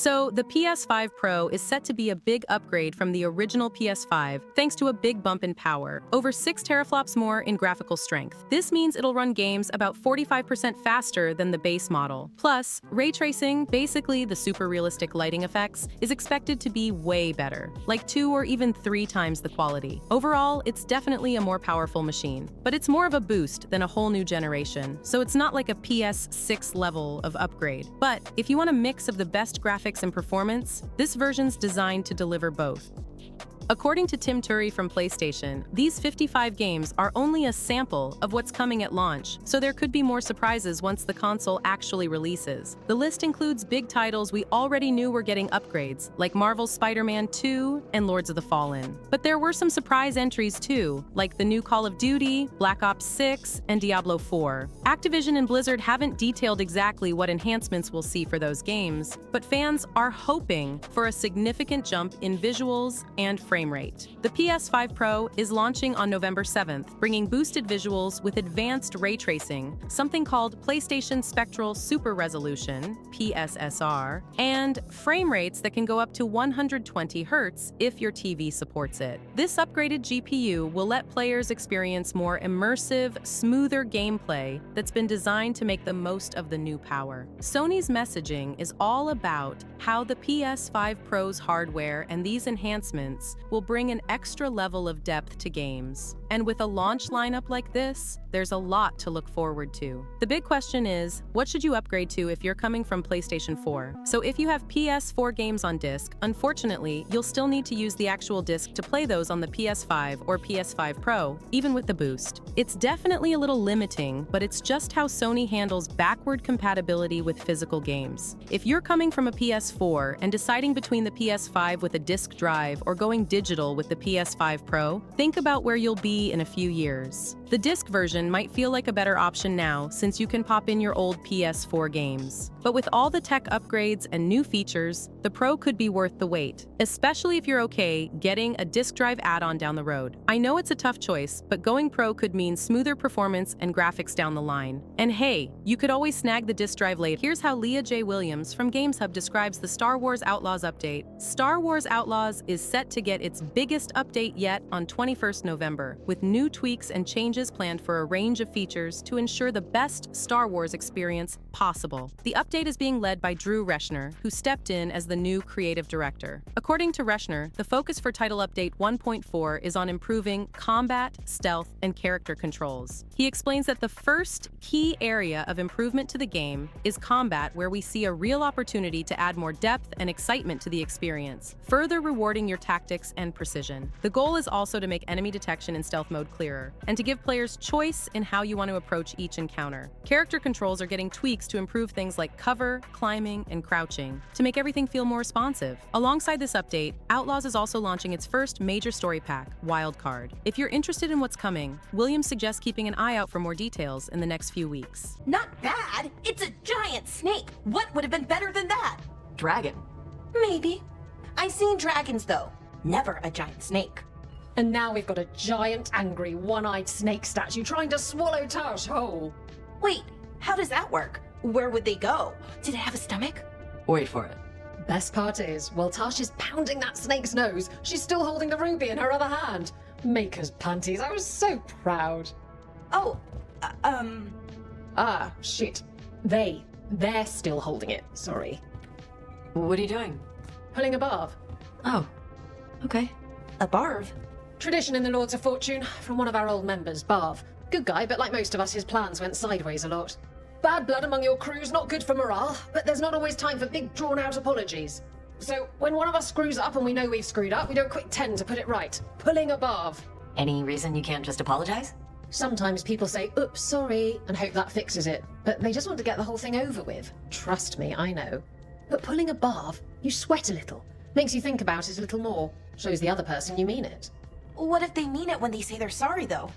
So, the PS5 Pro is set to be a big upgrade from the original PS5 thanks to a big bump in power, over 6 teraflops more in graphical strength. This means it'll run games about 45% faster than the base model. Plus, ray tracing, basically the super realistic lighting effects, is expected to be way better, like 2 or even 3 times the quality. Overall, it's definitely a more powerful machine, but it's more of a boost than a whole new generation, so it's not like a PS6 level of upgrade. But if you want a mix of the best graphics and performance, this version's designed to deliver both. According to Tim Turi from PlayStation, these 55 games are only a sample of what's coming at launch, so there could be more surprises once the console actually releases. The list includes big titles we already knew were getting upgrades, like Marvel's Spider-Man 2 and Lords of the Fallen. But there were some surprise entries too, like the new Call of Duty, Black Ops 6, and Diablo 4. Activision and Blizzard haven't detailed exactly what enhancements we'll see for those games, but fans are hoping for a significant jump in visuals and frame rate. The PS5 Pro is launching on November 7th, bringing boosted visuals with advanced ray tracing, something called PlayStation Spectral Super Resolution, PSSR, and frame rates that can go up to 120 Hz if your TV supports it. This upgraded GPU will let players experience more immersive, smoother gameplay that's been designed to make the most of the new power. Sony's messaging is all about how the PS5 Pro's hardware and these enhancements will bring an extra level of depth to games. And with a launch lineup like this, there's a lot to look forward to. The big question is, what should you upgrade to if you're coming from PlayStation 4? So if you have PS4 games on disc, unfortunately, you'll still need to use the actual disc to play those on the PS5 or PS5 Pro, even with the boost. It's definitely a little limiting, but it's just how Sony handles backward compatibility with physical games. If you're coming from a PS4 and deciding between the PS5 with a disc drive or going digital with the PS5 Pro, think about where you'll be in a few years. The disc version might feel like a better option now since you can pop in your old PS4 games. But with all the tech upgrades and new features, the Pro could be worth the wait, especially if you're okay getting a disc drive add-on down the road. I know it's a tough choice, but going Pro could mean smoother performance and graphics down the line. And hey, you could always snag the disc drive later. Here's how Leah J. Williams from GamesHub describes the Star Wars Outlaws update. Star Wars Outlaws is set to get its biggest update yet on 21st November, with new tweaks and changes planned for a range of features to ensure the best Star Wars experience possible. The update is being led by Drew Reschner, who stepped in as the new creative director. According to Reschner, the focus for Title Update 1.4 is on improving combat, stealth, and character controls. He explains that the first key area of improvement to the game is combat, where we see a real opportunity to add more depth and excitement to the experience, further rewarding your tactics and precision. The goal is also to make enemy detection in stealth mode clearer, and to give players choice in how you want to approach each encounter. Character controls are getting tweaks to improve things like cover, climbing, and crouching, to make everything feel more responsive. Alongside this update, Outlaws is also launching its first major story pack, Veilguard. If you're interested in what's coming, Williams suggests keeping an eye out for more details in the next few weeks. Not bad! It's a giant snake! What would have been better than that? Dragon. Maybe. I've seen dragons though. Never a giant snake. And now we've got a giant, angry, one-eyed snake statue trying to swallow Tash whole. Wait, how does that work? Where would they go? Did it have a stomach? Wait for it. Best part is, while Tash is pounding that snake's nose, she's still holding the ruby in her other hand. Maker's panties, I was so proud. Oh, Ah, shit. They're still holding it, sorry. What are you doing? Pulling a barb. Oh, okay. a barv. Tradition in the Lords of Fortune, from one of our old members, Barv. Good guy, but like most of us, his plans went sideways a lot. Bad blood among your crew's not good for morale, but there's not always time for big, drawn-out apologies. So, when one of us screws up and we know we've screwed up, we don't quick tend to put it right. Pulling a Barv. Any reason you can't just apologize? Sometimes people say, oops, sorry, and hope that fixes it. But they just want to get the whole thing over with. Trust me, I know. But pulling a Barv, you sweat a little. Makes you think about it a little more. Shows the other person you mean it. What if they mean it when they say they're sorry, though?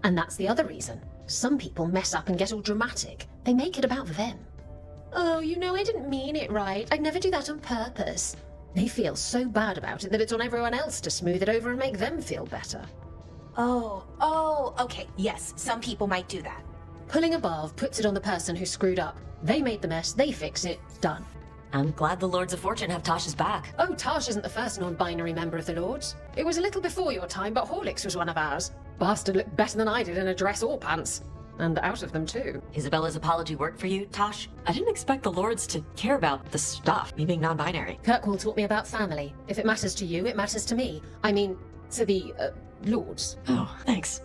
And that's the other reason. Some people mess up and get all dramatic. They make it about them. Oh, you know, I didn't mean it right. I'd never do that on purpose. They feel so bad about it that it's on everyone else to smooth it over and make them feel better. Oh, okay, yes, some people might do that. Pulling a Barv puts it on the person who screwed up. They made the mess, they fix it, done. I'm glad the Lords of Fortune have Tasha's back. Oh, Tash isn't the first non-binary member of the Lords. It was a little before your time, but Horlicks was one of ours. Bastard looked better than I did in a dress or pants. And out of them, too. Isabella's apology worked for you, Tosh? I didn't expect the Lords to care about the stuff, me being non-binary. Kirkwall taught me about family. If it matters to you, it matters to me. I mean, to the, Lords. Oh, thanks.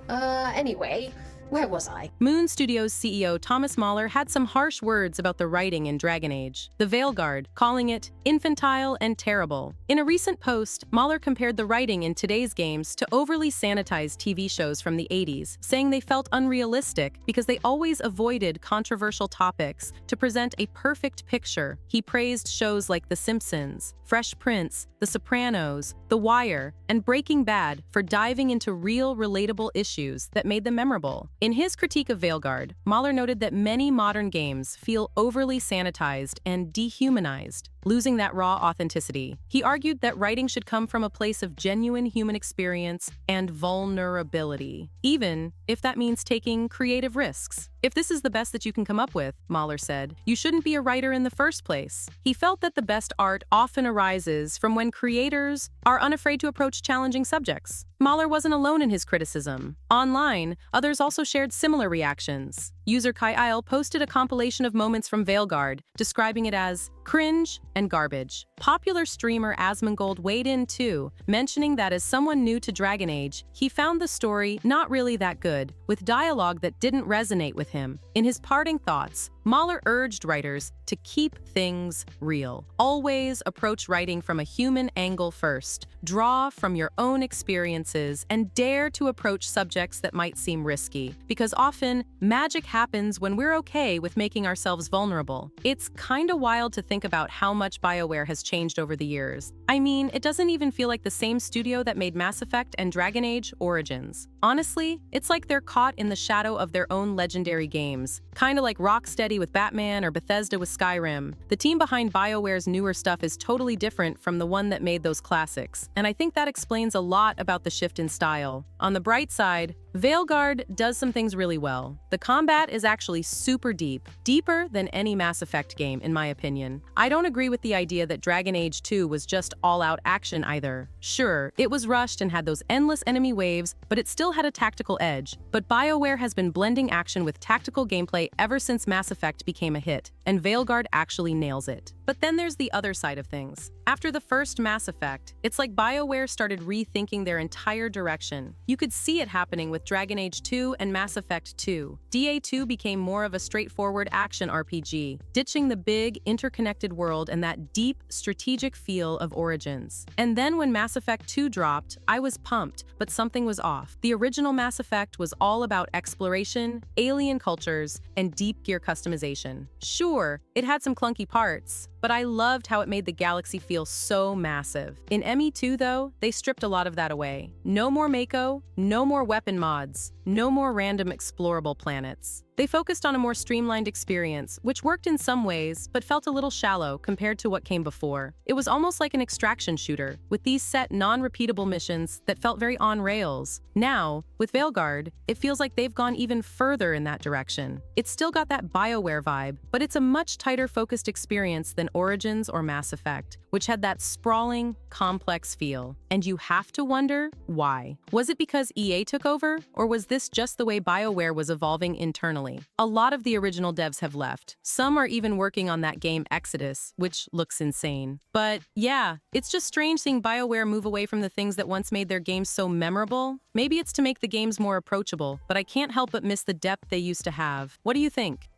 Anyway, where was I? Moon Studios CEO Thomas Mahler had some harsh words about the writing in DragonAge, the Veilguard, calling it infantile and terrible. In a recent post, Mahler compared the writing in today's games to overly sanitized TV shows from the 80s, saying they felt unrealistic because they always avoided controversial topics to present a perfect picture. He praised shows like The Simpsons, Fresh Prince, The Sopranos, The Wire, and Breaking Bad for diving into real, relatable issues that made them memorable. In his critique of Veilguard, Mahler noted that many modern games feel overly sanitized and dehumanized, losing that raw authenticity. He argued that writing should come from a place of genuine human experience and vulnerability, even if that means taking creative risks. If this is the best that you can come up with, Mahler said, you shouldn't be a writer in the first place. He felt that the best art often arises from when creators are unafraid to approach challenging subjects. Mahler wasn't alone in his criticism. Online, others also shared similar reactions. User Kai Isle posted a compilation of moments from Veilguard, describing it as cringe and garbage. Popular streamer Asmongold weighed in too, mentioning that as someone new to DragonAge, he found the story not really that good, with dialogue that didn't resonate with him. In his parting thoughts, Mahler urged writers to keep things real. Always approach writing from a human angle first. Draw from your own experiences and dare to approach subjects that might seem risky, because often magic happens when we're okay with making ourselves vulnerable. It's kinda wild to think about how much BioWare has changed over the years. I mean, it doesn't even feel like the same studio that made Mass Effect and DragonAge Origins. Honestly, it's like they're caught in the shadow of their own legendary games, kinda like Rocksteady with Batman or Bethesda with Skyrim. The team behind BioWare's newer stuff is totally different from the one that made those classics, and I think that explains a lot about the shift in style. On the bright side, Veilguard does some things really well. The combat is actually super deep, deeper than any Mass Effect game, in my opinion. I don't agree with the idea that DragonAge 2 was just all-out action either. Sure, it was rushed and had those endless enemy waves, but it still had a tactical edge. But BioWare has been blending action with tactical gameplay ever since Mass Effect became a hit, and Veilguard actually nails it. But then there's the other side of things. After the first Mass Effect, it's like BioWare started rethinking their entire direction. You could see it happening with DragonAge 2 and Mass Effect 2. DA2 became more of a straightforward action RPG, ditching the big, interconnected world and that deep, strategic feel of Origins. And then when Mass Effect 2 dropped, I was pumped, but something was off. The original Mass Effect was all about exploration, alien cultures, and deep gear customization. Sure, it had some clunky parts, but I loved how it made the galaxy feel so massive. In ME2, though, they stripped a lot of that away. No more Mako, no more weapon mods, no more random explorable planets. They focused on a more streamlined experience, which worked in some ways, but felt a little shallow compared to what came before. It was almost like an extraction shooter, with these set non-repeatable missions that felt very on rails. Now, with Veilguard, it feels like they've gone even further in that direction. It's still got that BioWare vibe, but it's a much tighter focused experience than Origins or Mass Effect, which had that sprawling, complex feel. And you have to wonder why. Was it because EA took over, or was this just the way BioWare was evolving internally? A lot of the original devs have left. Some are even working on that game Exodus, which looks insane. But yeah, it's just strange seeing BioWare move away from the things that once made their games so memorable. Maybe it's to make the games more approachable, but I can't help but miss the depth they used to have. What do you think?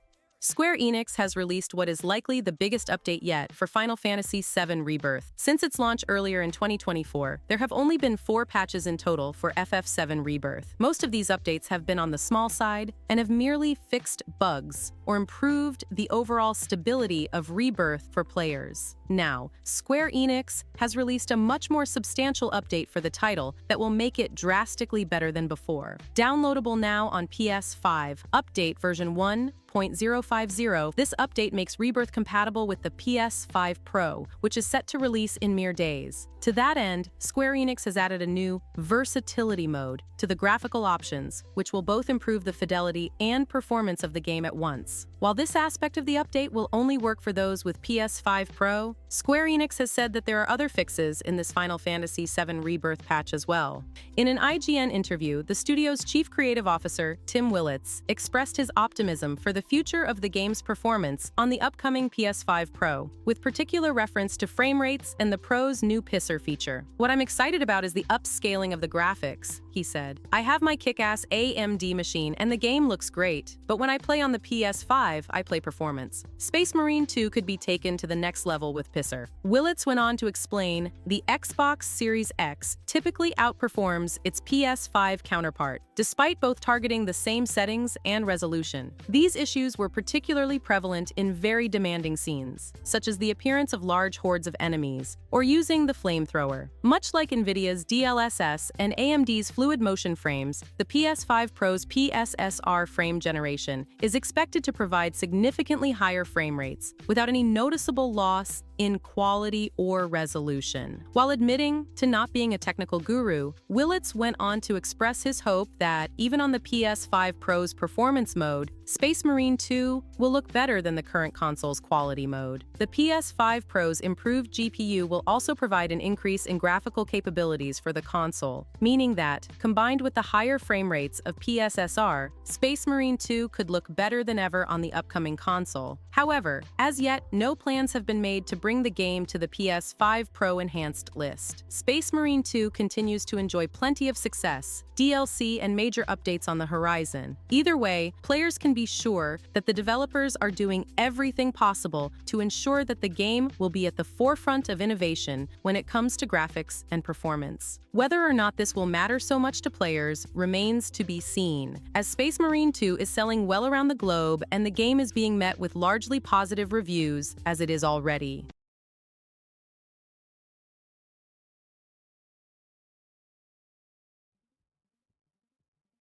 Square Enix has released what is likely the biggest update yet for Final Fantasy VII Rebirth. Since its launch earlier in 2024, there have only been 4 patches in total for FF7 Rebirth. Most of these updates have been on the small side and have merely fixed bugs or improved the overall stability of Rebirth for players. Now, Square Enix has released a much more substantial update for the title that will make it drastically better than before. Downloadable now on PS5, update version 1.0. 0.050, this update makes Rebirth compatible with the PS5 Pro, which is set to release in mere days. To that end, Square Enix has added a new versatility mode to the graphical options, which will both improve the fidelity and performance of the game at once. While this aspect of the update will only work for those with PS5 Pro, Square Enix has said that there are other fixes in this Final Fantasy VII Rebirth patch as well. In an IGN interview, the studio's chief creative officer, Tim Willits, expressed his optimism for the future of the game's performance on the upcoming PS5 Pro, with particular reference to frame rates and the Pro's new pisser feature. "What I'm excited about is the upscaling of the graphics," he said. "I have my kick-ass AMD machine and the game looks great, but when I play on the PS5, I play performance. Space Marine 2 could be taken to the next level with pisser." Willits went on to explain, "The Xbox Series X typically outperforms its PS5 counterpart, despite both targeting the same settings and resolution. These issues were particularly prevalent in very demanding scenes, such as the appearance of large hordes of enemies, or using the flamethrower. Much like NVIDIA's DLSS and AMD's fluid motion frames, the PS5 Pro's PSSR frame generation is expected to provide significantly higher frame rates, without any noticeable loss in quality or resolution." While admitting to not being a technical guru, Willits went on to express his hope that, even on the PS5 Pro's performance mode, Space Marine 2 will look better than the current console's quality mode. The PS5 Pro's improved GPU will also provide an increase in graphical capabilities for the console, meaning that, combined with the higher frame rates of PSSR, Space Marine 2 could look better than ever on the upcoming console. However, as yet, no plans have been made to bring the game to the PS5 Pro Enhanced list. Space Marine 2 continues to enjoy plenty of success, DLC and major updates on the horizon. Either way, players can be sure that the developers are doing everything possible to ensure that the game will be at the forefront of innovation when it comes to graphics and performance. Whether or not this will matter so much to players remains to be seen, as Space Marine 2 is selling well around the globe and the game is being met with largely positive reviews as it is already.